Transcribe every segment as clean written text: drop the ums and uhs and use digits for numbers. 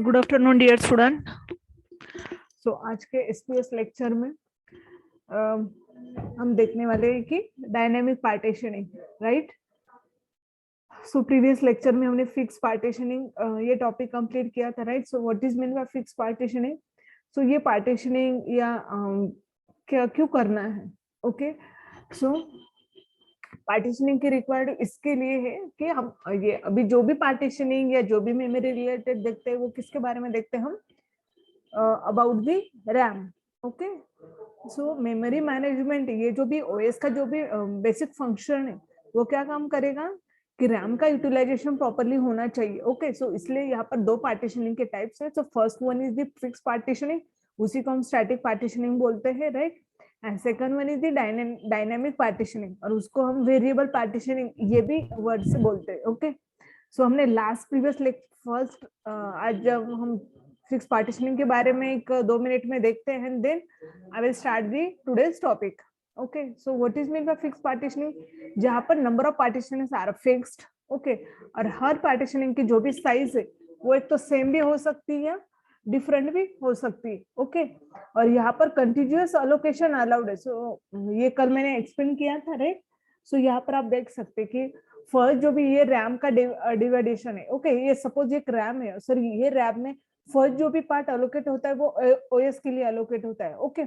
Good afternoon dear student. So आज के SPS lecture में हम देखने वाले हैं कि dynamic partitioning, right. So previous lecture में हमने फिक्स पार्टीशनिंग ये टॉपिक कंप्लीट किया था, right. So what is mean by fix partitioning? So ये पार्टीशनिंग या क्या क्यों करना है, ओके। सो पार्टीशनिंग की रिक्वायर्ड इसके लिए है कि हम ये अभी जो भी पार्टीशनिंग या जो भी मेमोरी रिलेटेड देखते हैं वो किसके बारे में देखते हैं हम? About the RAM, okay. So memory management, ये जो भी ओएस का जो भी बेसिक फंक्शन है वो क्या काम करेगा कि रैम का यूटिलाइजेशन प्रॉपर्ली होना चाहिए, ओके। सो इसलिए यहाँ पर दो पार्टीशनिंग के टाइप्स है। So first one is the fix partitioning, उसी को हम स्टैटिक पार्टीशनिंग बोलते हैं, right. And second one is the dynamic partitioning, और उसको हम वेरिएबल पार्टीशनिंग ये भी वर्ड से बोलते हैं, ओके। सो हमने लास्ट प्रीवियस फर्स्ट आज जब हम फिक्स पार्टीशनिंग के बारे में एक 2 मिनट में देखते हैं, then I will start the today's topic, okay. So what is mean by fix partitioning? जहां पर number of partitionings are fixed, okay, और हर पार्टीशनिंग की जो भी साइज है वो एक तो सेम भी हो सकती है, डिफरेंट भी हो सकती है, ओके। और यहाँ पर कंटिन्यूअस अलोकेशन अलाउड है। सो ये कल मैंने एक्सप्लेन किया था, राइट। सो यहाँ पर आप देख सकते हैं कि फर्स्ट जो भी ये रैम का डिवाइडेशन है, ओके। ये सपोज एक रैम है, सर ये रैम में फर्स्ट जो भी पार्ट अलोकेट होता है वो ओएस के लिए अलोकेट होता है, ओके।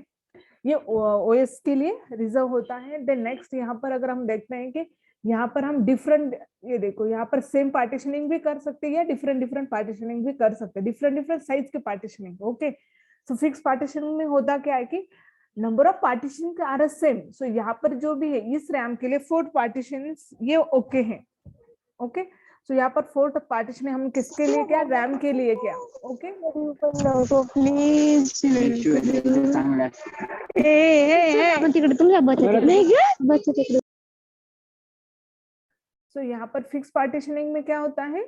ये ओएस के लिए रिजर्व होता है। देन नेक्स्ट यहाँ पर अगर हम देखते हैं कि यहाँ पर हम डिफरेंट, ये देखो यहाँ पर सेम पार्टीशनिंग भी कर सकते हैं या डिफरेंट डिफरेंट पार्टीशनिंग भी कर सकते हैं, डिफरेंट डिफरेंट साइज के partitioning, okay. So fix partitioning में होता क्या है कि number of partition are same. So यहाँ पर जो भी है इस रैम के लिए 4 पार्टीशन ये ओके है, ओके। सो यहाँ पर 4 पार्टीशन हम किसके लिए, क्या रैम के लिए, क्या, ओके। तो प्लीज सो यहाँ पर फिक्स पार्टीशनिंग में क्या होता है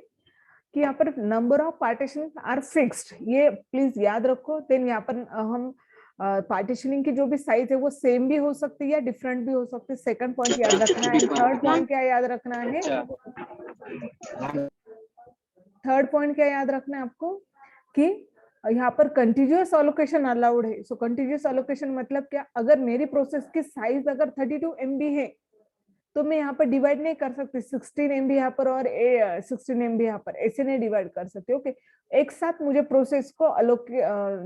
कि यहाँ पर number of partition are fixed, ये प्लीज याद रखो। देन यहाँ पर हम पार्टीशनिंग की जो भी साइज है वो सेम भी हो सकती है या डिफरेंट भी हो सकती है, सेकंड पॉइंट याद रखना है। थर्ड पॉइंट क्या याद रखना है? थर्ड पॉइंट क्या याद रखना है आपको कि यहाँ पर कंटिन्यूअस अलोकेशन अलाउड है। सो कंटिन्यूअस अलोकेशन मतलब क्या? अगर मेरी प्रोसेस की साइज अगर 32 MB है तो मैं यहाँ पर डिवाइड नहीं कर सकती 16 MB यहाँ पर और 16 MB यहाँ पर, ऐसे नहीं डिवाइड कर सकते, ओके। एक साथ मुझे प्रोसेस को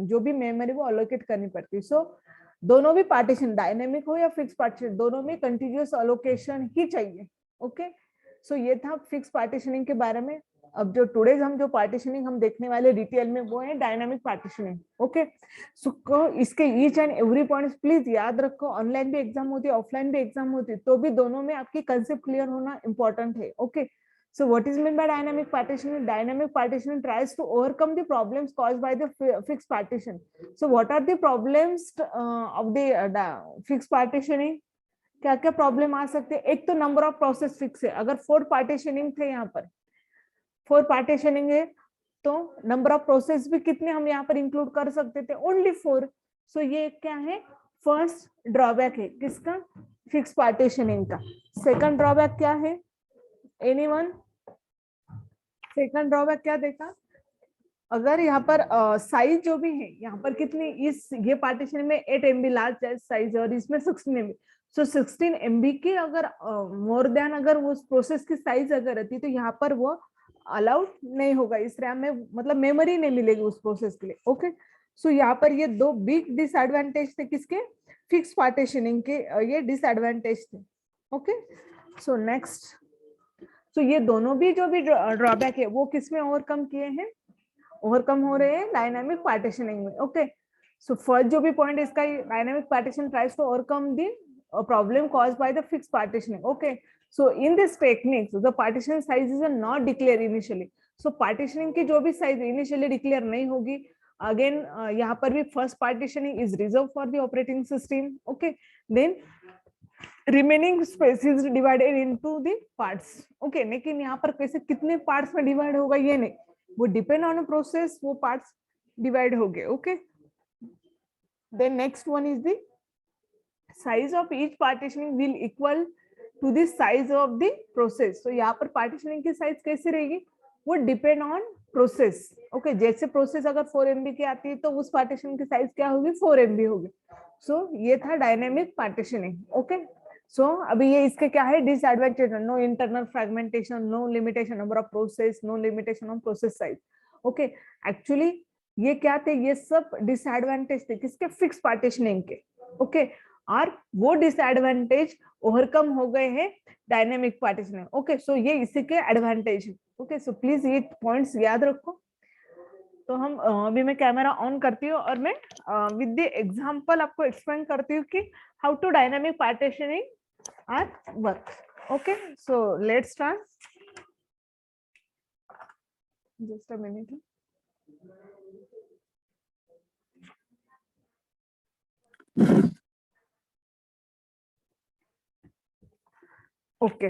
जो भी मेमोरी वो अलोकेट करनी पड़ती है। सो दोनों भी पार्टीशन, डायनेमिक हो या फिक्स पार्टीशन, दोनों में कंटिन्यूअस अलोकेशन ही चाहिए, ओके। सो ये था फिक्स पार्टीशनिंग के बारे में। अब जो टुडे हम जो पार्टीशनिंग हम देखने वाले डिटेल में वो है डायनामिक पार्टीशनिंग, ओके। सो इसके each and every point please याद रखो। ऑनलाइन भी एग्जाम होती है, ऑफलाइन भी एग्जाम होती है, तो भी दोनों में आपकी कंसेप्ट क्लियर होना इंपॉर्टेंट है, okay. So what is meant by dynamic partitioning? Dynamic partitioning tries to overcome the problems caused by the fixed partition. So what are the problems of the fixed partitioning? क्या क्या problem आ सकते हैं? एक तो number of process fix है। अगर 4 partitioning थे, यहाँ पर 4 पार्टीशनिंग है तो नंबर ऑफ प्रोसेस भी कितने हम यहाँ पर इंक्लूड कर सकते थे? ओनली 4। सो ये क्या है? फर्स्ट ड्रॉबैक है किसका? फिक्स पार्टीशनिंग का। सेकंड ड्रॉबैक क्या है? एनीवन? सेकंड ड्रॉबैक क्या देखा? अगर यहाँ पर साइज जो भी है यहाँ पर कितनी, इस ये पार्टीशन में 8 MB लार्ज साइज है और इसमें 16 MB। सो 16 MB के अगर मोर देन अगर उस प्रोसेस की साइज अगर रहती तो यहाँ पर वो अलाउड नहीं होगा इस रैम में, मतलब मेमोरी नहीं मिलेगी उस प्रोसेस के लिए, ओके। सो यहाँ पर ये 2 बिग डिसएडवांटेज थे किसके? फिक्स पार्टीशनिंग के, ये डिसएडवांटेज थे, ओके। सो नेक्स्ट, सो ये दोनों भी जो भी ड्रॉबैक है वो किसमें ओवरकम किए हैं? ओवरकम हो रहे हैं डायनामिक पार्टीशनिंग में, ओके। सो फर्स्ट जो भी पॉइंट इसका, dynamic partition tries to overcome the problem caused by the fixed partitioning, okay. So in this technique the partition sizes are not declared initially. So partitioning की जो भी size initially declare नहीं होगी। Again यहाँ पर भी first partitioning is reserve for the operating system, okay. Then remaining space is divided into the parts, okay. लेकिन यहाँ पर कैसे कितने पार्ट्स में डिवाइड होगा ये नहीं, वो डिपेंड ऑन प्रोसेस, वो पार्ट्स डिवाइड हो गए, okay. Then next one is the size of each partitioning will equal to the size of the process. तो यहाँ पर पार्टीशनिंग की साइज कैसी रहेगी, वो डिपेंड ऑन प्रोसेस। ओके, जैसे प्रोसेस अगर 4 MB की आती है तो उस पार्टीशन की साइज क्या होगी, 4 MB होगी। सो ये था डायनेमिक पार्टीशनिंग। ओके, सो अभी ये इसके क्या है disadvantage, no internal fragmentation, no limitation number of process, no limitation on process size. Okay, actually ये क्या थे, ये सब डिसएडवांटेज थे किसके, फिक्स पार्टीशनिंग के। ओके, और वो डिसएडवांटेज ओवरकम हो गए हैं डायनेमिक पार्टीशनिंग। ओके, सो ये इसी के एडवांटेज है। ओके, सो प्लीज ये पॉइंट्स याद रखो। तो हम अभी मैं कैमरा ऑन करती हूँ और मैं विद द एग्जांपल आपको एक्सप्लेन करती हूँ कि how to dynamic partitioning are work. Okay, so let's start, just a minute. Okay,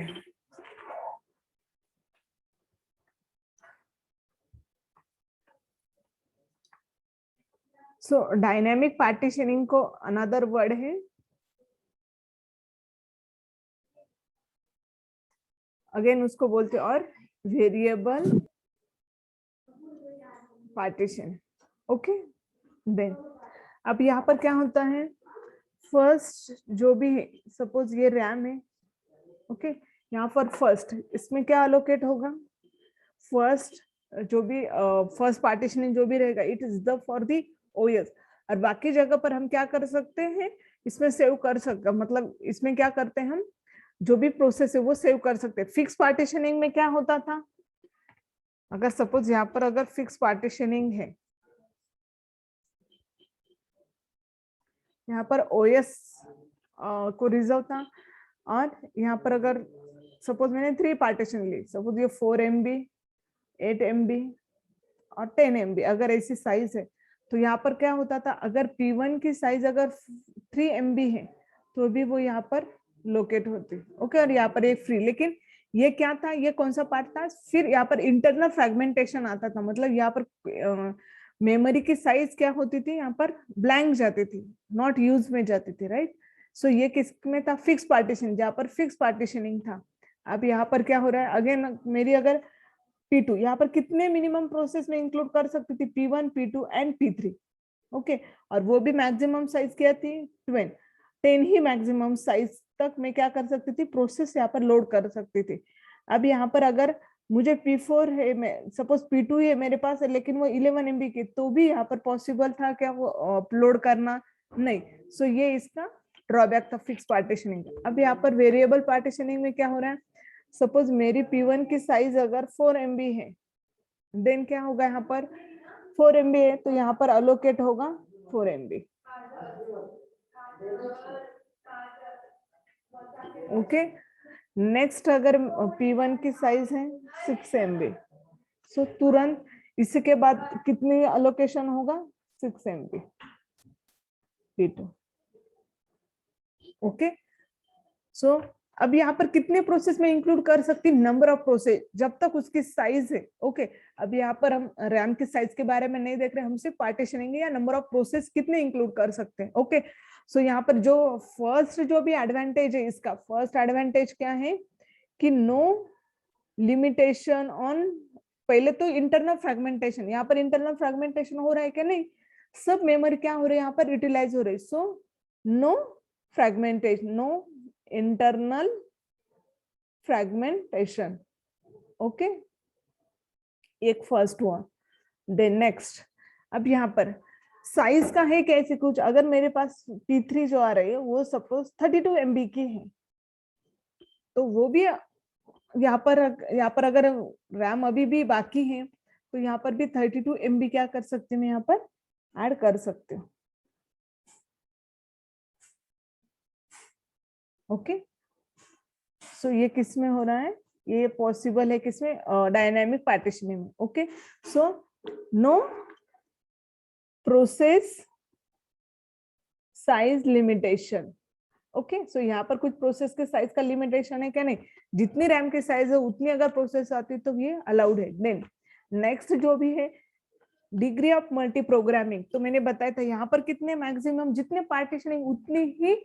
so dynamic partitioning को अनदर वर्ड है, अगेन उसको बोलते हैं और वेरिएबल पार्टीशन। ओके, देन अब यहाँ पर क्या होता है, फर्स्ट जो भी है, सपोज ये रैम है। ओके, यहाँ पर फर्स्ट इसमें क्या अलोकेट होगा, फर्स्ट जो भी फर्स्ट पार्टीशनिंग जो भी रहेगा it is the for the OS, और बाकी जगह पर हम क्या कर सकते हैं, इसमें सेव कर सकते, मतलब इसमें क्या करते हैं हम, जो भी प्रोसेस है वो सेव कर सकते हैं। फिक्स पार्टीशनिंग में क्या होता था, अगर सपोज यहाँ पर अगर फिक्स पार्टीशनिंग है, यहाँ पर ओएस को रिजर्व था, और यहाँ पर अगर सपोज मैंने 3 पार्टीशन ली, सपोज ये 4 MB, 8 MB और 10 MB, अगर ऐसी साइज है तो यहाँ पर क्या होता था, अगर P1 की साइज अगर 3 MB है तो भी वो यहाँ पर लोकेट होती। ओके, और यहाँ पर एक फ्री, लेकिन ये क्या था, ये कौन सा पार्ट था, फिर यहाँ पर इंटरनल फ्रेगमेंटेशन आता था, मतलब यहाँ पर मेमोरी की साइज क्या होती थी, यहाँ पर ब्लैंक जाती थी, नॉट यूज में जाती थी, राइट। सो ये किस में था, फिक्स पार्टीशन, जहाँ पर फिक्स पार्टीशनिंग था। अब यहाँ पर क्या हो रहा है, अगेन मेरी अगर P2, यहाँ पर कितने मिनिमम प्रोसेस में इंक्लूड कर सकती थी, P1, P2 and P3। Okay, और वो भी मैक्सिमम साइज क्या थी, 10 ही मैक्सिमम साइज तक मैं क्या कर सकती थी, प्रोसेस यहाँ पर लोड कर सकती थी। अब यहाँ पर अगर मुझे P4 है, मैं सपोज P2 है मेरे पास है, लेकिन वो 11 MB की, तो भी यहाँ पर पॉसिबल था क्या वो अपलोड करना, नहीं। सो ये इसका ड्रॉबैक था फिक्स पार्टीशनिंग। अब यहाँ पर वेरिएबल पार्टीशनिंग में क्या हो रहा है, सपोज मेरी P1 की साइज अगर 4 MB है, देन क्या होगा, यहाँ पर 4 MB है तो यहाँ पर अलोकेट होगा 4 MB। ओके, नेक्स्ट अगर P1 की साइज है 6 MB, सो तुरंत इसके बाद कितनी अलोकेशन होगा, 6 MB P2। ओके, सो अब यहाँ पर कितने प्रोसेस में इंक्लूड कर सकती, नंबर ऑफ प्रोसेस, जब तक उसकी साइज है। ओके, अब यहाँ पर हम रैम की साइज के बारे में नहीं देख रहे, हम सिर्फ पार्टीशनिंग या नंबर ऑफ प्रोसेस कितने इंक्लूड कर सकते हैं। ओके, सो यहाँ पर जो फर्स्ट जो भी एडवांटेज है, इसका फर्स्ट एडवांटेज क्या है कि नो लिमिटेशन ऑन, पहले तो इंटरनल फ्रेगमेंटेशन, यहाँ पर इंटरनल फ्रेगमेंटेशन हो रहा है क्या, नहीं, सब मेमोरी क्या हो रही है, यहाँ पर यूटिलाइज हो रही है। So no fragmentation, no internal fragmentation. Okay, एक फर्स्ट हुआ। देन नेक्स्ट, अब यहाँ पर साइज का है कैसे कुछ, अगर मेरे पास P3 जो आ रही है वो सपोज 32 MB की है, तो वो भी यहाँ पर अगर रैम अभी भी बाकी है तो यहाँ पर भी 32 MB क्या कर सकती हूँ, यहाँ पर ऐड कर सकते हो। ओके, सो ये किस में हो रहा है, ये पॉसिबल है किसमें, डायनेमिक पार्टीशनिंग में। Okay, so no process size limitation. Okay, so यहाँ पर कुछ प्रोसेस के साइज का लिमिटेशन है क्या, नहीं, जितनी रैम की साइज है उतनी अगर प्रोसेस आती है तो ये अलाउड है। देन नेक्स्ट जो भी है डिग्री ऑफ मल्टी प्रोग्रामिंग, तो मैंने बताया था यहाँ पर कितने मैक्सिमम, जितने पार्टीशनिंग उतनी ही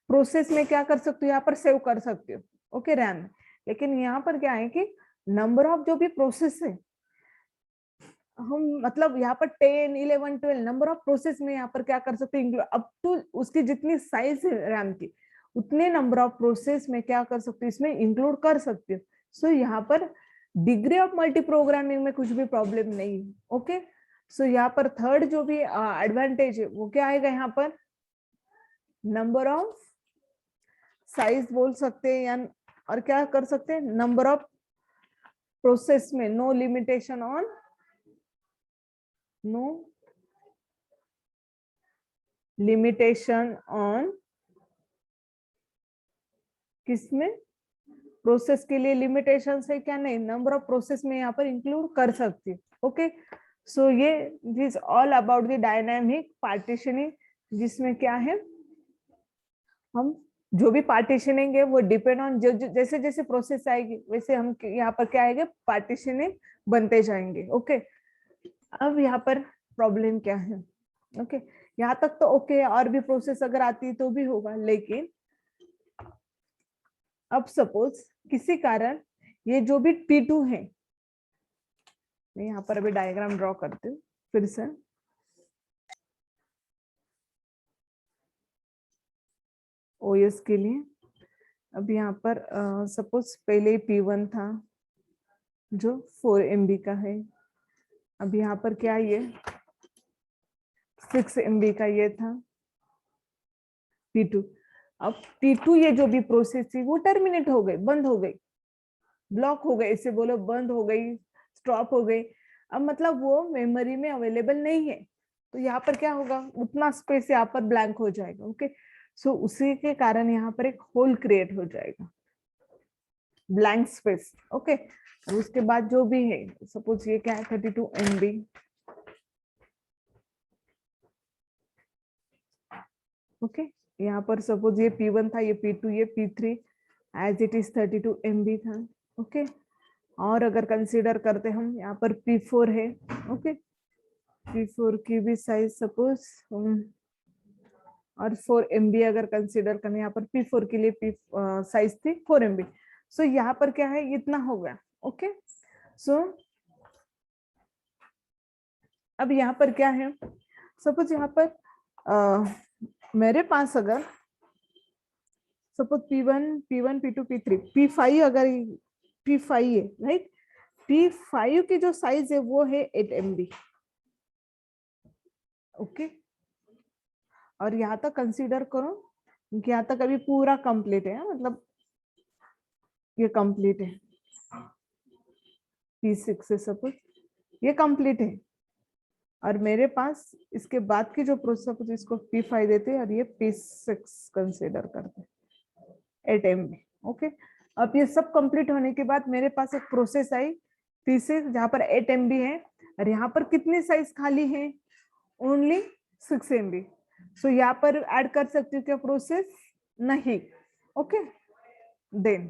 प्रोसेस में क्या कर सकते हो, यहाँ पर सेव कर सकते हो। ओके रैम में। लेकिन यहाँ पर क्या है कि नंबर ऑफ जो भी प्रोसेस है, हम मतलब यहाँ पर 10, 11, 12 नंबर ऑफ प्रोसेस में यहाँ पर क्या कर सकते हैं, अप टू उसकी जितनी साइज है रैम की उतने नंबर ऑफ प्रोसेस में क्या कर सकते हो, इसमें इंक्लूड कर सकते हो। सो यहाँ पर डिग्री ऑफ मल्टी प्रोग्रामिंग में कुछ भी प्रॉब्लम नहीं है। ओके, सो यहाँ पर थर्ड जो भी एडवांटेज है वो क्या आएगा, यहाँ पर नंबर ऑफ साइज बोल सकते हैं, या और क्या कर सकते हैं, नंबर ऑफ प्रोसेस में no limitation on, no limitation on किसमें, प्रोसेस के लिए लिमिटेशन है क्या, नहीं, नंबर ऑफ प्रोसेस में यहाँ पर इंक्लूड कर सकती है। ओके, सो ये this all about the dynamic partitioning, जिसमें क्या है, हम जो भी पार्टीशनिंग है वो डिपेंड ऑन जैसे जैसे प्रोसेस आएगी वैसे हम यहाँ पर क्या आएगा, पार्टीशनिंग बनते जाएंगे। ओके, अब यहाँ पर प्रॉब्लम क्या है, ओके यहाँ तक तो ओके, और भी प्रोसेस अगर आती तो भी होगा, लेकिन अब सपोज किसी कारण ये जो भी P2 है, मैं यहाँ पर अभी डायग्राम ड्रॉ करती हूँ फिर से, ओएस के लिए। अब यहाँ पर सपोज पहले P1 था जो 4 MB का है, अब यहाँ पर क्या ये 6 MB का ये था P2। अब P2 ये जो भी प्रोसेस थी वो टर्मिनेट हो गई, बंद हो गई, ब्लॉक हो गई, इसे बोलो बंद हो गई, स्टॉप हो गई। अब मतलब वो मेमोरी में अवेलेबल नहीं है, तो यहाँ पर क्या होगा, उतना स्पेस यहाँ पर ब्लैंक हो जाएगा। ओके, सो उसी के कारण यहाँ पर एक होल क्रिएट हो जाएगा, ब्लैंक स्पेस। ओके, उसके बाद जो भी है, सपोज ये क्या है 32 MB, ओके यहाँ पर सपोज ये P1 था, ये P2, ये P3 as it is 32 MB था। ओके, और अगर कंसीडर करते हम यहाँ पर P4 है, ओके P4 की भी साइज सपोज और 4 MB अगर कंसीडर करें, यहाँ पर P4 के लिए साइज थी 4 MB। सो यहाँ पर क्या है, इतना हो गया। ओके, सो अब यहाँ पर क्या है, सपोज यहाँ पर मेरे पास अगर suppose P1, P2, P3, P5 अगर P5 है, राइट, P5 की जो साइज है वो है 8 MB। ओके, और यहाँ तक कंसीडर करो कि यहाँ तक अभी पूरा कंप्लीट है, मतलब ये कंप्लीट है, P6 से सपोज ये कंप्लीट है, और मेरे पास इसके बाद की जो प्रोसेस, सपोज इसको P5 देते हैं और ये P6 कंसीडर करते हैं 8 MB। ओके, अब ये सब कंप्लीट होने के बाद मेरे पास एक प्रोसेस आई P6 जहाँ पर 8 MB है, और यहाँ पर कितनी साइज खाली है, ओनली 6 MB। सो यहाँ पर ऐड कर सकती हूँ क्या प्रोसेस, नहीं। ओके, देन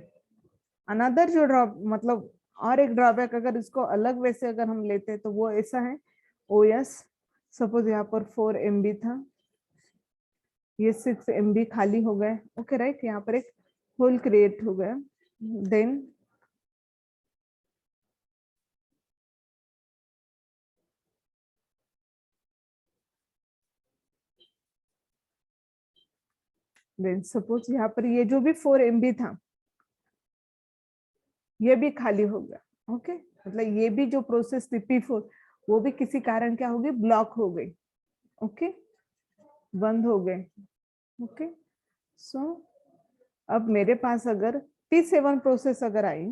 अनदर जो ड्रॉप, मतलब और एक ड्रॉबैक अगर इसको अलग वैसे अगर हम लेते हैं तो वो ऐसा है, ओएस सपोज यहाँ पर 4 MB था, ये 6 MB खाली हो गए। ओके राइट, यहाँ पर एक होल क्रिएट हो गया। देन सपोज यहाँ पर ये जो भी 4 MB था ये भी खाली हो गया। ओके, मतलब ये भी जो प्रोसेस थी P4 वो भी किसी कारण क्या होगी, ब्लॉक हो गई। ओके, बंद हो गए। ओके, सो अब मेरे पास अगर P7 प्रोसेस अगर आई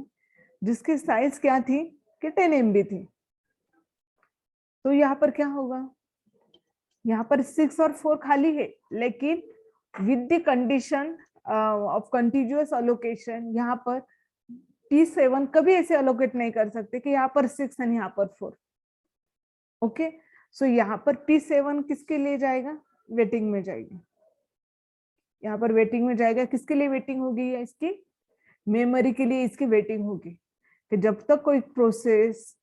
जिसकी साइज क्या थी कि 10 MB थी, तो यहाँ पर क्या होगा, यहाँ पर 6 और 4 खाली है, लेकिन with the condition of continuous allocation, यहाँ पर P7 कभी ऐसे अलोकेट नहीं कर सकते कि यहाँ पर 6 और यहाँ पर 4। ओके, सो यहाँ पर P7 किसके लिए जाएगा, वेटिंग में जाएगी, यहाँ पर वेटिंग में जाएगा। किसके लिए वेटिंग होगी, इसकी मेमोरी के लिए इसकी वेटिंग होगी कि जब तक कोई प्रोसेस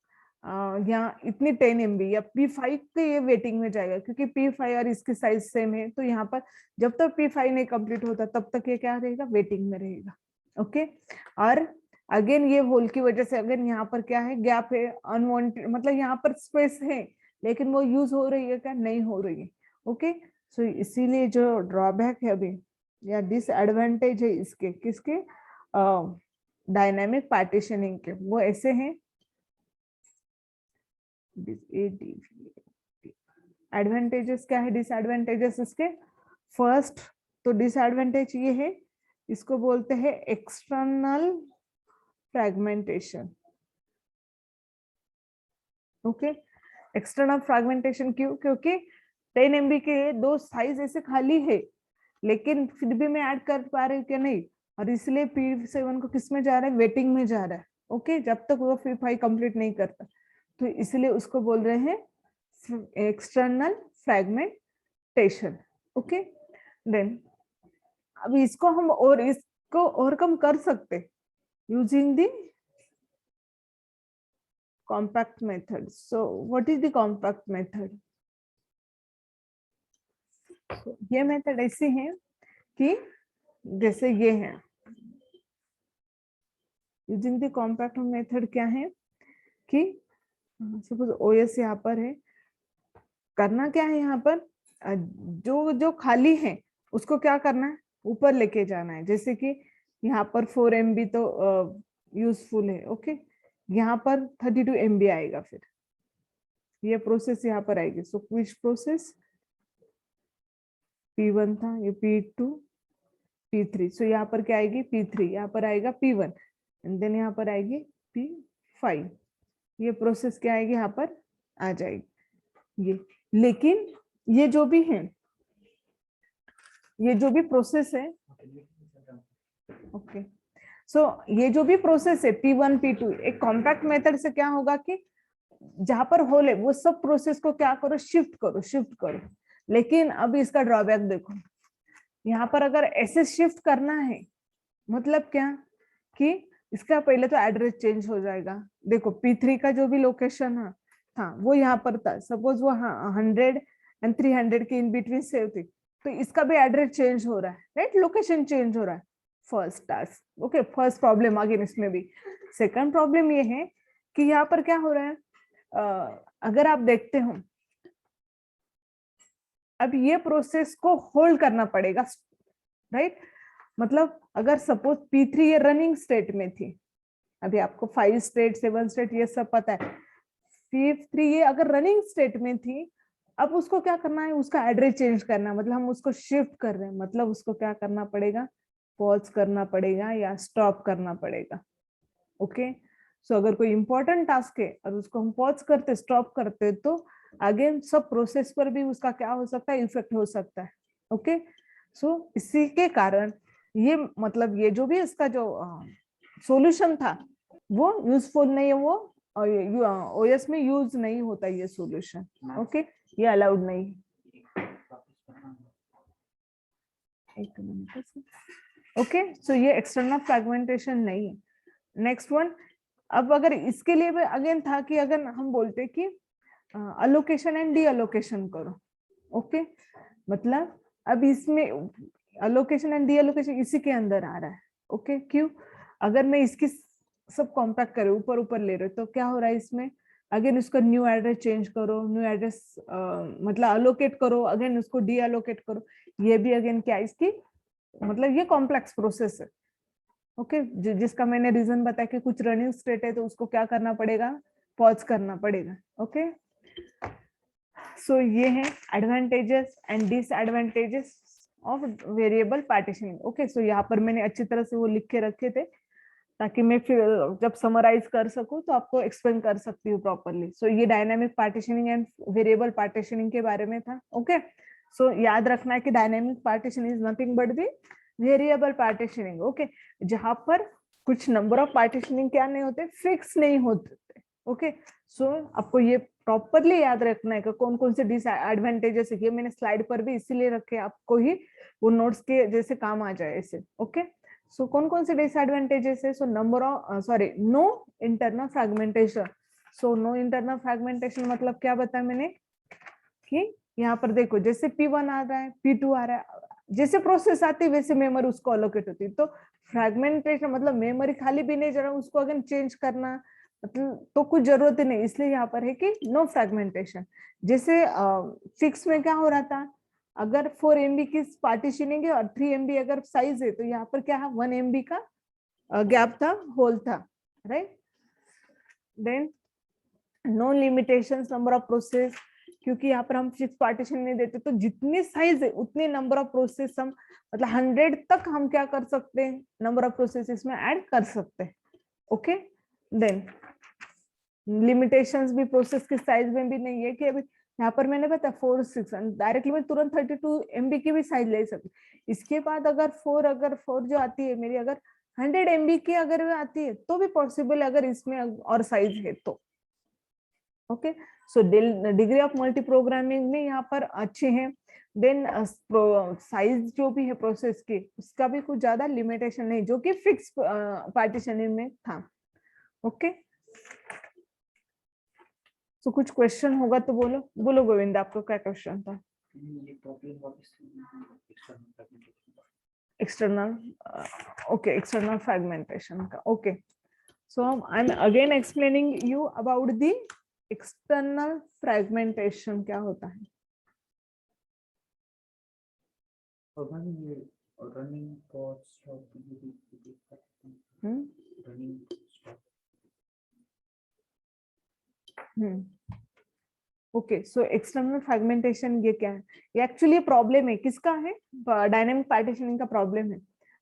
यहाँ इतनी 10 MB या P5 के ये वेटिंग में जाएगा, क्योंकि P5 और इसकी साइज सेम है, तो यहाँ पर जब तक P5 नहीं कंप्लीट होता तब तक ये क्या रहेगा, वेटिंग में रहेगा। ओके। और अगेन ये होल की वजह से अगेन यहाँ पर क्या है, गैप है, अनवांटेड, मतलब यहाँ पर स्पेस है लेकिन वो यूज हो रही है क्या, नहीं हो रही है। ओके, सो इसीलिए जो ड्रॉबैक है अभी या डिसएडवांटेज है इसके, किसके, डायनेमिक पार्टीशनिंग के, वो ऐसे हैं। एडवांटेजेस क्या है, डिसएडवांटेजेस इसके। फर्स्ट तो डिसएडवांटेज ये है, इसको बोलते हैं external fragmentation. Okay, external fragmentation क्यों, क्योंकि 10 MB के दो साइज ऐसे खाली है लेकिन फिर भी मैं ऐड कर पा रही हूँ क्या, नहीं, और इसलिए P7 को किस में जा रहा है, वेटिंग में जा रहा है। ओके, जब तक वो P5 कंप्लीट नहीं करता, तो इसलिए उसको बोल रहे हैं एक्सटर्नल फ्रैगमेंटेशन। ओके, देन अभी इसको हम और इसको ओवरकम कर सकते using the compact method. So what is the compact method? So, ये मेथड ऐसी है कि जैसे ये है, यूजिंग द कॉम्पैक्ट मेथड क्या है कि सपोज OS यहाँ पर है, करना क्या है, यहाँ पर जो जो खाली है उसको क्या करना है, ऊपर लेके जाना है। जैसे कि यहाँ पर 4 MB तो यूजफुल है। ओके, यहाँ पर 32 MB आएगा, फिर ये प्रोसेस यहाँ पर आएगी। सो विच प्रोसेस, P1 था, ये P2 P3, सो यहाँ पर क्या आएगी, P3, यहाँ पर आएगा P1 एंड देन यहाँ पर आएगी P5। ये प्रोसेस क्या आएगी, यहाँ पर आ जाएगी ये। लेकिन ये जो भी है, ये जो भी प्रोसेस है, ओके, सो ये जो भी प्रोसेस है P1 P2, एक कॉम्पैक्ट मेथड से क्या होगा कि जहां पर होल है वो सब प्रोसेस को क्या करो, शिफ्ट करो, शिफ्ट करो। लेकिन अब इसका ड्रॉबैक देखो, यहाँ पर अगर ऐसे शिफ्ट करना है मतलब क्या कि इसका पहले तो एड्रेस चेंज हो जाएगा। देखो P3 का जो भी लोकेशन था वो यहाँ पर था, सपोज वो 100 एंड 300 के इन बिटवीन सेव थी, तो इसका भी एड्रेस चेंज हो रहा है, राइट, लोकेशन चेंज हो रहा है। First task, okay, first problem again इसमें भी। सेकंड प्रॉब्लम ये है कि यहाँ पर क्या हो रहा है, अगर आप देखते हो अब ये प्रोसेस को होल्ड करना पड़ेगा, राइट। मतलब अगर सपोज P3 ये रनिंग स्टेट में थी, अभी आपको 5 स्टेट 7 स्टेट ये सब पता है, P3 ये अगर रनिंग स्टेट में थी, अब उसको क्या करना है, उसका एड्रेस चेंज करना है, मतलब हम उसको शिफ्ट कर रहे हैं, मतलब उसको क्या करना पड़ेगा, पॉज करना पड़ेगा या स्टॉप करना पड़ेगा। ओके, सो अगर कोई इंपॉर्टेंट टास्क है और उसको हम पॉज करते, स्टॉप करते, तो अगेन सब प्रोसेस पर भी उसका क्या हो सकता है, इफेक्ट हो सकता है। ओके, सो इसी के कारण ये मतलब ये जो भी इसका जो सॉल्यूशन था वो यूजफुल नहीं है, वो OS में यूज नहीं होता ये सॉल्यूशन। ओके, ये अलाउड नहीं। एक मिनट, ओके, सो ये एक्सटर्नल फ्रैगमेंटेशन नहीं है। नेक्स्ट वन, अब अगर इसके लिए भी अगेन था कि अगर हम बोलते कि अलोकेशन एंड डी अलोकेशन करो, ओके, मतलब अब इसमें अलोकेशन एंड डी अलोकेशन इसी के अंदर आ रहा है। ओके, क्यों, अगर मैं इसकी सब कॉम्पैक्ट करे ऊपर ऊपर ले रहे तो क्या हो रहा है इसमें, अगेन उसका न्यू एड्रेस चेंज करो, न्यू एड्रेस मतलब अलोकेट करो, अगेन उसको डी अलोकेट करो, ये भी अगेन क्या इसकी मतलब ये कॉम्प्लेक्स प्रोसेस है। ओके, जिसका मैंने रीजन बताया कि कुछ रनिंग स्टेट है तो उसको क्या करना पड़ेगा, पॉज करना पड़ेगा। ओके, सो ये है advantages and disadvantages of variable partitioning. Okay, so यहाँ पर मैंने अच्छी तरह से वो लिख के रखे थे ताकि मैं फिर जब समराइज कर सकूं तो आपको एक्सप्लेन कर सकती हूँ प्रॉपरली। सो ये dynamic partitioning and variable partitioning के बारे में था। ओके, सो याद रखना है कि dynamic partition is nothing but the variable partitioning. Okay, जहां पर कुछ नंबर ऑफ पार्टीशनिंग क्या नहीं होते, फिक्स नहीं होते। ओके, सो आपको ये प्रॉपरली याद रखना है कि कौन कौन से डिसएडवांटेजेस है। ये मैंने स्लाइड पर भी इसीलिए रखे आपको ही वो नोट्स के जैसे काम आ जाए ऐसे। ओके, सो कौन कौन से डिसएडवांटेजेस है, so number of sorry no internal fragmentation. So no internal fragmentation मतलब क्या बताया मैंने कि यहाँ पर देखो जैसे P1 आ रहा है, P2 आ रहा है, जैसे प्रोसेस आती वैसे मेमोरी उसको अलोकेट होती। तो फ्रैगमेंटेशन मतलब मेमोरी खाली भी नहीं जरा उसको अगर चेंज करना मतलब तो कुछ जरूरत ही नहीं, इसलिए यहाँ पर है कि नो फ्रैगमेंटेशन। जैसे फिक्स में क्या हो रहा था, अगर 4 MB की पार्टीशनिंग है और 3 MB अगर साइज है तो यहाँ पर क्या है 1 MB का गैप था, होल था, right. Then no limitations number of process, क्योंकि यहाँ पर हम फिक्स पार्टीशन नहीं देते तो जितनी साइज है उतने नंबर ऑफ प्रोसेस हम मतलब 100 तक हम क्या कर सकते हैं, नंबर ऑफ प्रोसेस इसमें ऐड कर सकते हैं। ओके, देन लिमिटेशंस भी प्रोसेस की साइज में भी नहीं है कि अभी यहाँ पर मैंने बताया 4 6 डायरेक्टली मैं तुरंत 32 MB की भी साइज ले सकती। इसके बाद अगर 4 जो आती है मेरी अगर 100 MB की अगर आती है तो भी पॉसिबल अगर इसमें और साइज है तो। Okay, so degree of multi programming में यहाँ पर अच्छे हैं। देन साइज जो भी है प्रोसेस की उसका भी कुछ ज्यादा लिमिटेशन नहीं जो कि फिक्स पार्टीशनिंग में था। ओके, सो कुछ क्वेश्चन होगा तो बोलो, बोलो गोविंद आपको क्या क्वेश्चन था? एक्सटर्नल, ओके, एक्सटर्नल फ्रैगमेंटेशन का। Okay, so I am again explaining you about the external fragmentation क्या होता है। ओके, सो एक्सटर्नल फ्रैगमेंटेशन ये क्या है? ये एक्चुअली प्रॉब्लम है किसका है? डायनेमिक पार्टीशनिंग का प्रॉब्लम है।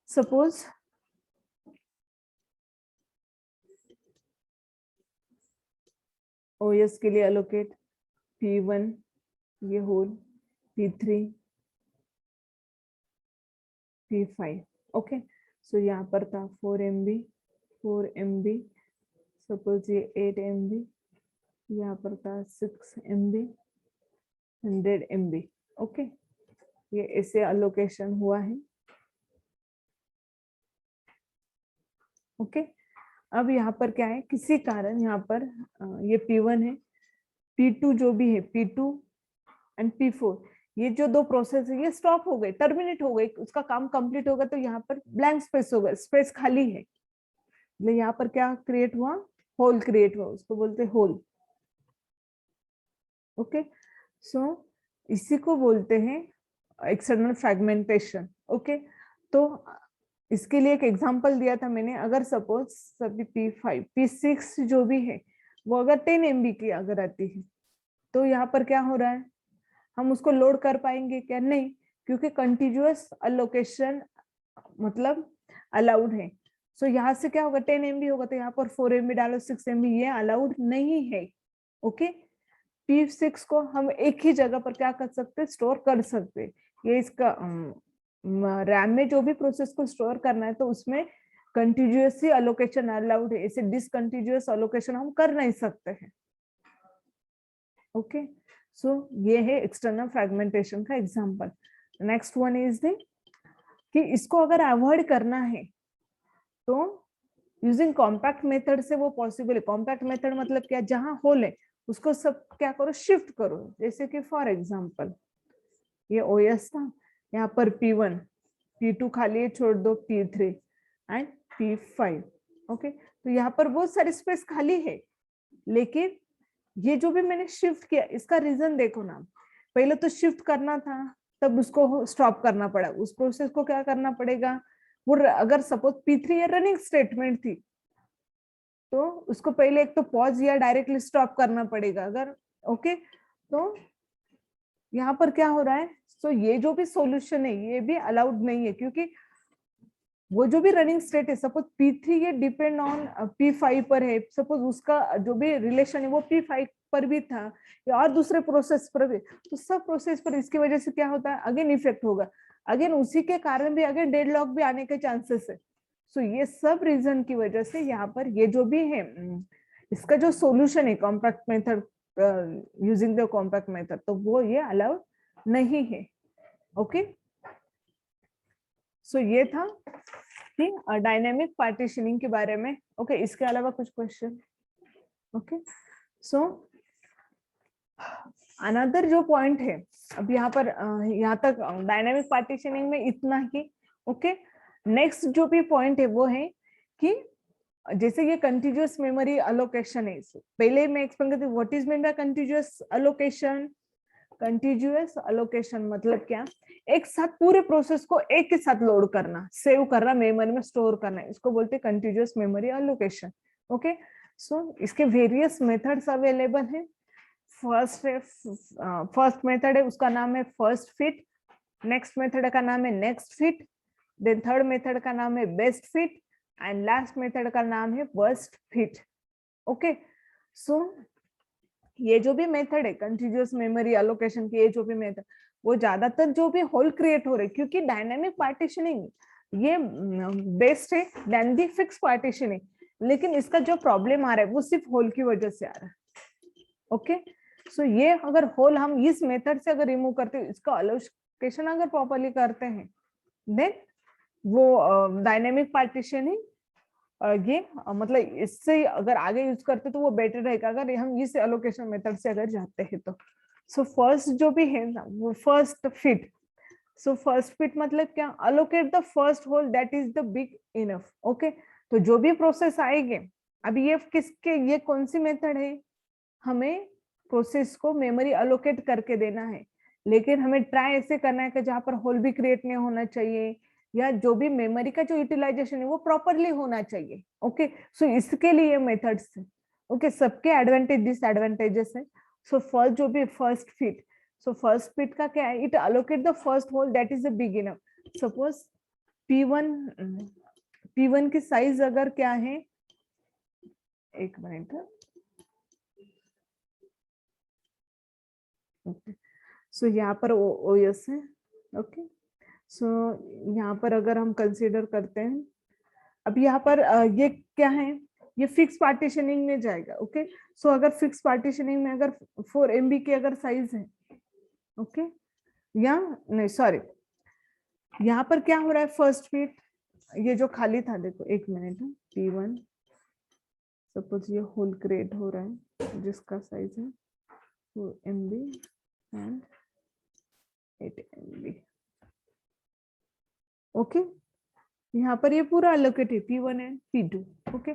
सपोज ओएस के लिए अलोकेट P1 ये whole, P3 P5। Okay, so यहाँ पर था 4 MB, सपोज ये 8 MB, यहाँ पर था 6 MB, 100 MB। ओके, ये ऐसे अलोकेशन हुआ है। ओके, अब यहाँ पर क्या है, किसी कारण यहाँ पर ये P1 है, P2 जो भी है P2 एंड P4 ये जो दो प्रोसेस है ये स्टॉप हो गए, टर्मिनेट हो गए, उसका काम कंप्लीट होगा तो यहाँ पर ब्लैंक स्पेस होगा, स्पेस खाली है। यहाँ पर क्या क्रिएट हुआ, होल क्रिएट हुआ, उसको बोलते होल। ओके, सो इसी को बोलते हैं एक्सटर्नल फ्रैगमेंटेशन। ओके, तो इसके लिए एक एग्जांपल दिया था मैंने, अगर सपोज सभी P5 P6 जो भी है वो अगर 10 MB की अगर आती है तो यहाँ पर क्या हो रहा है, हम उसको लोड कर पाएंगे क्या? नहीं, क्योंकि कंटिन्यूअस अलोकेशन मतलब अलाउड है। सो यहाँ से क्या होगा, 10 MB होगा तो यहाँ पर 4 MB डालो, 6 MB, ये अलाउड नहीं है। ओके, P6 को हम एक ही जगह पर क्या कर सकते, स्टोर कर सकते। ये इसका रैम में जो भी प्रोसेस को स्टोर करना है तो उसमें कंटिन्यूअसली अलोकेशन अलाउड है, ऐसे डिसकंटिन्यूअस अलोकेशन हम कर नहीं सकते हैं। ओके, सो ये है एक्सटर्नल फ्रैगमेंटेशन का example. Next one is the कि इसको अगर अवॉइड करना है तो यूजिंग कॉम्पैक्ट मेथड से वो पॉसिबल है। कॉम्पैक्ट मेथड मतलब क्या, जहां होल है उसको सब क्या करो, शिफ्ट करो। जैसे कि फॉर एग्जांपल ये ओएस था, यहाँ पर P1 P2 खाली है, छोड़ दो P3 एंड P5। ओके, तो यहाँ पर बहुत सारी स्पेस खाली है, लेकिन ये जो भी मैंने शिफ्ट किया इसका रीजन देखो ना, पहले तो शिफ्ट करना था तब उसको स्टॉप करना पड़ा, उस प्रोसेस को क्या करना पड़ेगा, वो अगर सपोज P3 ये रनिंग स्टेटमेंट थी तो उसको पहले एक तो पॉज या डायरेक्टली स्टॉप करना पड़ेगा अगर। ओके, तो यहाँ पर क्या हो रहा है, सो ये जो भी सॉल्यूशन है ये भी अलाउड नहीं है, क्योंकि वो जो भी रनिंग स्टेट है, सपोज P3 ये डिपेंड ऑन P5 पर है, सपोज उसका जो भी रिलेशन है वो P5 पर भी था या और दूसरे प्रोसेस पर भी, तो सब प्रोसेस पर इसकी वजह से क्या होता है, अगेन इफेक्ट होगा, अगेन उसी के कारण भी अगेन डेडलॉक भी आने के चांसेस है। सो ये सब रीजन की वजह से यहाँ पर ये जो भी है इसका जो सॉल्यूशन है compact method, using the compact method, तो वो ये अलाउड नहीं है। ओके, सो ये था कि डायनेमिक पार्टीशनिंग के बारे में। ओके, इसके अलावा कुछ क्वेश्चन? ओके, सो अनदर जो पॉइंट है, अब यहाँ पर यहाँ तक डायनामिक पार्टीशनिंग में इतना ही। ओके, नेक्स्ट जो भी पॉइंट है वो है कि जैसे ये कंटिन्यूअस मेमोरी अलोकेशन है, पहले मैं एक्सप्लेन करती हूँ what is mean bye continuous allocation. Continuous allocation मतलब क्या, एक साथ पूरे प्रोसेस को एक के साथ लोड करना, सेव करना, मेमोरी में स्टोर करना, इसको बोलते हैं continuous memory allocation. Okay, so इसके वेरियस मेथड्स अवेलेबल हैं। फर्स्ट मेथड है उसका नाम है फर्स्ट फिट, नेक्स्ट मेथड का नाम है next fit, then third method का नाम है best fit, and last method का नाम है वर्स्ट फिट। ओके, सो ये जो भी मेथड है कंटिन्यूअस मेमोरी अलोकेशन की, ये जो भी मेथड, वो ज्यादातर जो भी होल क्रिएट हो रहे, क्योंकि डायनामिक पार्टीशनिंग ये बेस्ट है देन दी फिक्स पार्टीशनिंग, लेकिन इसका जो प्रॉब्लम आ रहा है वो सिर्फ होल की वजह से आ रहा है। ओके, सो ये अगर होल हम इस मेथड से अगर रिमूव करते हैं, इसका अलोकेशन अगर प्रॉपर्ली करते हैं, देन वो डायनेमिक पार्टीशनिंग ये मतलब इससे अगर आगे यूज करते तो वो बेटर रहेगा, अगर हम इस एलोकेशन मेथड से अगर जाते हैं तो। सो फर्स्ट जो भी है ना वो first fit. So first fit मतलब क्या, allocate the first hole that is the big enough. Okay, तो जो भी प्रोसेस आएंगे, अभी ये किसके, ये कौन सी मेथड है, हमें प्रोसेस को मेमोरी अलोकेट करके देना है, लेकिन हमें ट्राई ऐसे करना है कि जहां पर होल भी क्रिएट नहीं होना चाहिए, या जो भी मेमोरी का जो यूटिलाइजेशन है वो प्रॉपरली होना चाहिए। ओके, सो इसके लिए मेथड्स है। ओके, सबके एडवांटेज डिसएडवांटेजेस है। सो फर्स्ट जो भी first fit, so first fit का क्या है, it allocate the first hole that is the big enough. Suppose P1 की साइज अगर क्या है, एक मिनट, सो यहाँ पर ओएस है। ओके, सो यहाँ पर अगर हम कंसीडर करते हैं, अब यहाँ पर ये क्या है, ये फिक्स पार्टीशनिंग में जाएगा। ओके, सो अगर फिक्स पार्टीशनिंग में अगर 4 MB की अगर साइज है, ओके, या नहीं सॉरी, यहाँ पर क्या हो रहा है, फर्स्ट फिट ये जो खाली था, देखो एक मिनट, P1 सपोज ये होल क्रिएट हो रहा है जिसका साइज है 4 MB एंड 8 MB। ओके, यहाँ पर ये पूरा अलोकेट है P1 एंड P2। ओके,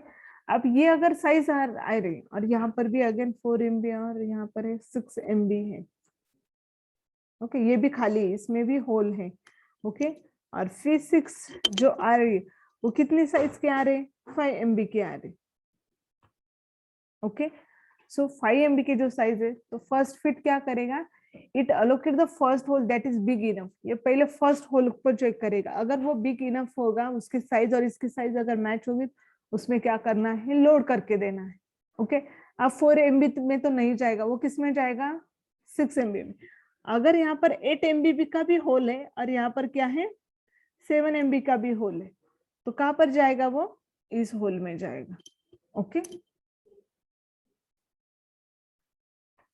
अब ये अगर साइज आ रही, और यहाँ पर भी अगेन 4 MB और यहाँ पर है 6 MB है। ओके, ये भी खाली है, इसमें भी होल है। ओके, और फिर 6 जो आ रही है वो कितनी साइज के आ रहे, 5 MB के आ रहे। ओके, सो 5 MB के जो साइज है, तो फर्स्ट फिट क्या करेगा, it allocate the first hole that is big enough. ये पहले फर्स्ट होल पर चेक करेगा, अगर वो बिग इनफ होगा, उसकी साइज और इसकी साइज अगर मैच होगी, उसमें क्या करना है, लोड करके देना है। ओके, अब 4 MB में तो नहीं जाएगा, वो किस में जाएगा, 6 MB में। अगर यहाँ पर 8 MB का भी होल है और यहाँ पर क्या है 7 MB का भी होल है, तो कहाँ पर जाएगा, वो इस होल में जाएगा। ओके,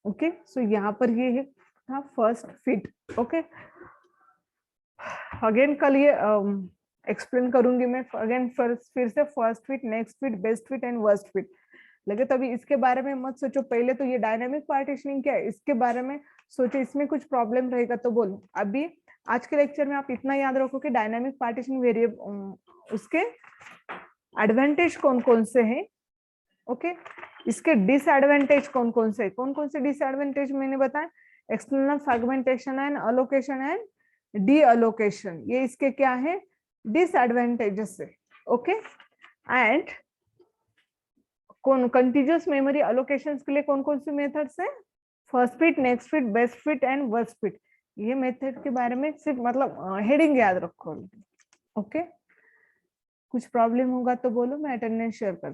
ओके, सो यहाँ पर ये है था फर्स्ट फिट। ओके, अगेन कल ये एक्सप्लेन करूंगी मैं, अगेन फिर से first fit, next fit, best fit and worst fit लगे, तभी इसके बारे में मत सोचो, पहले तो ये डायनामिक पार्टीशनिंग क्या है इसके बारे में सोचो, इसमें कुछ प्रॉब्लम रहेगा तो बोलो। अभी आज के लेक्चर में आप इतना याद रखो कि डायनामिक पार्टीशनिंग वेरिएबल उसके एडवांटेज कौन कौन से हैं, ओके, इसके डिसएडवांटेज कौन कौन से डिसएडवांटेज मैंने बताया, external fragmentation and allocation and D allocation, ये इसके क्या है डिसएडवांटेजेस है। ओके, एंड कौन कंटिन्यूअस मेमोरी अलोकेशंस के लिए कौन कौन सी मेथड्स है, first fit, next fit, best fit and worst fit, ये मेथड के बारे में सिर्फ मतलब हेडिंग याद रखो। ओके, कुछ प्रॉब्लम होगा तो बोलो, मैं अटेंडेंस शेयर कर